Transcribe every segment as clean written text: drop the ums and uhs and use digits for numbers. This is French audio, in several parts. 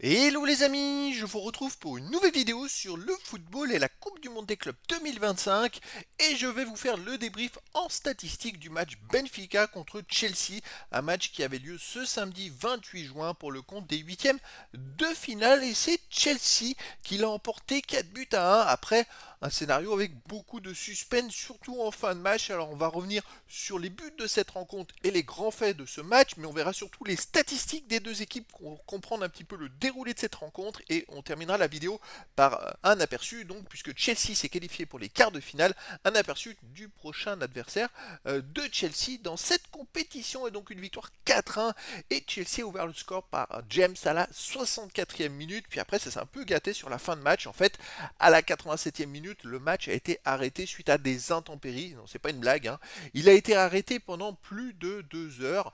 Hello les amis, je vous retrouve pour une nouvelle vidéo sur le football et la Coupe du Monde des clubs 2025 et je vais vous faire le débrief en statistique du match Benfica contre Chelsea, un match qui avait lieu ce samedi 28 juin pour le compte des huitièmes de finale et c'est Chelsea qui l'a emporté 4 buts à 1 après un scénario avec beaucoup de suspense, surtout en fin de match. Alors on va revenir sur les buts de cette rencontre et les grands faits de ce match, mais on verra surtout les statistiques des deux équipes pour comprendre un petit peu le déroulé de cette rencontre et on terminera la vidéo par un aperçu, donc puisque Chelsea s'est qualifié pour les quarts de finale, un aperçu du prochain adversaire de Chelsea dans cette compétition et donc une victoire 4-1 et Chelsea a ouvert le score par James à la 64e minute, puis après ça s'est un peu gâté sur la fin de match en fait, à la 87e minute le match a été arrêté suite à des intempéries, non c'est pas une blague, hein. Il a été arrêté pendant plus de 2 heures,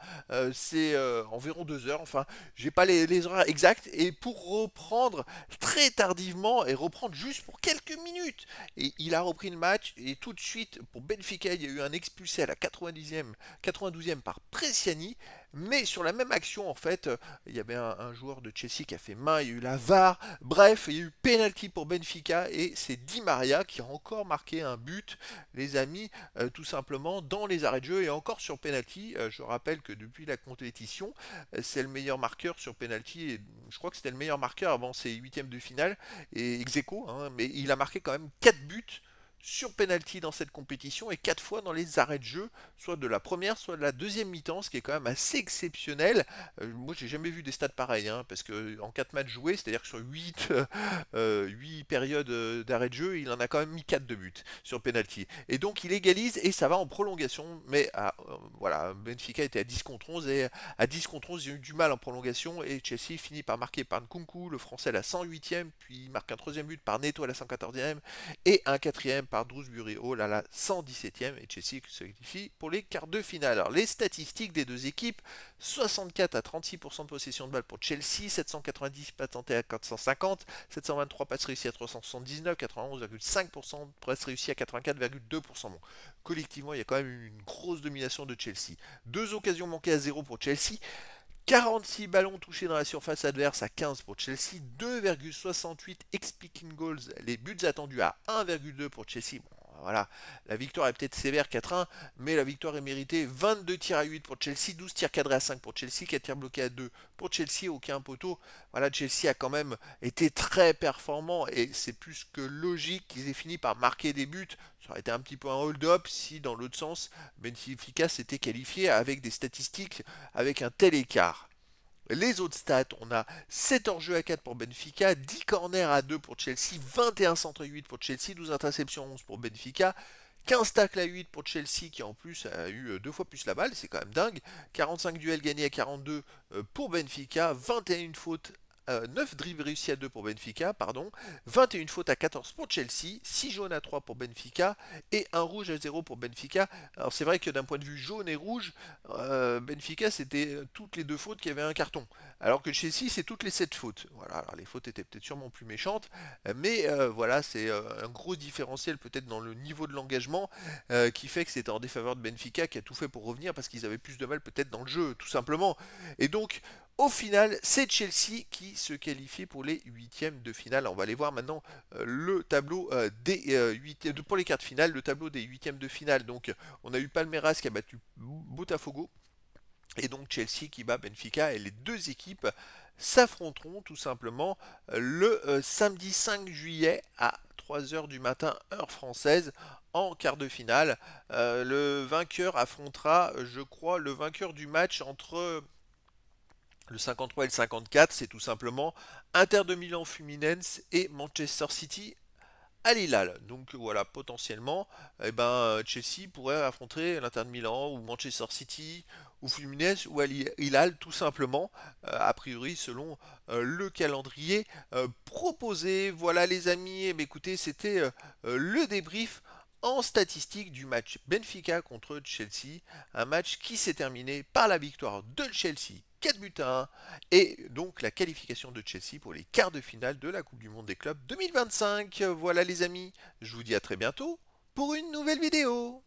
c'est environ 2 heures, enfin j'ai pas les horaires exacts, et pour reprendre très tardivement et reprendre juste pour quelques minutes. Et il a repris le match et tout de suite pour Benfica il y a eu un expulsé à la 92e par Bresciani. Mais sur la même action, en fait, il y avait un joueur de Chelsea qui a fait main, il y a eu la VAR, bref, il y a eu penalty pour Benfica et c'est Di Maria qui a encore marqué un but, les amis, tout simplement dans les arrêts de jeu et encore sur penalty. Je rappelle que depuis la compétition, c'est le meilleur marqueur sur penalty et je crois que c'était le meilleur marqueur avant ses huitièmes de finale et ex aequo, hein, mais il a marqué quand même 4 buts sur penalty dans cette compétition et 4 fois dans les arrêts de jeu, soit de la première, soit de la deuxième mi-temps, ce qui est quand même assez exceptionnel. Moi, j'ai jamais vu des stats pareils, hein, parce que en 4 matchs joués, c'est-à-dire que sur 8 périodes d'arrêt de jeu, il en a quand même mis 4 de buts sur penalty. Et donc, il égalise et ça va en prolongation, mais voilà, Benfica était à 10 contre 11 et à 10 contre 11, ils ont eu du mal en prolongation et Chelsea finit par marquer par Nkunku, le français à la 108e, puis il marque un troisième but par Neto à la 114e et un quatrième par Drewsbury Hall à la 117e et Chelsea se qualifie pour les quarts de finale. Alors les statistiques des deux équipes, 64 à 36% de possession de balle pour Chelsea, 790 passes tentées à 450, 723 passes réussies à 379, 91,5% de passes réussies à 84,2%. Bon, collectivement, il y a quand même une grosse domination de Chelsea. Deux occasions manquées à 0 pour Chelsea. 46 ballons touchés dans la surface adverse à 15 pour Chelsea, 2,68 expected goals, les buts attendus à 1,2 pour Chelsea. Bon, voilà, la victoire est peut-être sévère 4-1, mais la victoire est méritée. 22 tirs à 8 pour Chelsea, 12 tirs cadrés à 5 pour Chelsea, 4 tirs bloqués à 2 pour Chelsea, aucun poteau. Voilà, Chelsea a quand même été très performant et c'est plus que logique qu'ils aient fini par marquer des buts. Ça aurait été un petit peu un hold-up si dans l'autre sens, Benfica s'était qualifié avec des statistiques avec un tel écart. Les autres stats, on a 7 hors-jeu à 4 pour Benfica, 10 corners à 2 pour Chelsea, 21 centres à 8 pour Chelsea, 12 interceptions à 11 pour Benfica, 15 tacles à 8 pour Chelsea qui en plus a eu 2 fois plus la balle, c'est quand même dingue, 45 duels gagnés à 42 pour Benfica, 21 fautes 9 dribbles réussis à 2 pour Benfica, pardon, 21 fautes à 14 pour Chelsea, 6 jaunes à 3 pour Benfica et un rouge à 0 pour Benfica. Alors c'est vrai que d'un point de vue jaune et rouge, Benfica c'était toutes les 2 fautes qui avaient un carton, alors que Chelsea c'est toutes les 7 fautes. Voilà, alors les fautes étaient peut-être sûrement plus méchantes, mais voilà, c'est un gros différentiel peut-être dans le niveau de l'engagement qui fait que c'était en défaveur de Benfica qui a tout fait pour revenir parce qu'ils avaient plus de mal peut-être dans le jeu, tout simplement. Et donc au final, c'est Chelsea qui se qualifie pour les huitièmes de finale. On va aller voir maintenant le tableau pour les quarts de finale, le tableau des huitièmes de finale. Donc, on a eu Palmeiras qui a battu Botafogo et donc Chelsea qui bat Benfica et les deux équipes s'affronteront tout simplement le samedi 5 juillet à 3 heures du matin heure française en quart de finale. Le vainqueur affrontera, je crois, le vainqueur du match entre le 53 et le 54, c'est tout simplement Inter de Milan Fluminense et Manchester City Al Hilal. Donc voilà, potentiellement, Chelsea pourrait affronter l'Inter de Milan ou Manchester City ou Fluminense ou Al Hilal tout simplement, a priori selon le calendrier proposé. Voilà les amis, écoutez, c'était le débrief en statistique du match Benfica contre Chelsea, un match qui s'est terminé par la victoire de Chelsea 4 buts à 1 et donc la qualification de Chelsea pour les quarts de finale de la Coupe du Monde des clubs 2025. Voilà les amis, je vous dis à très bientôt pour une nouvelle vidéo.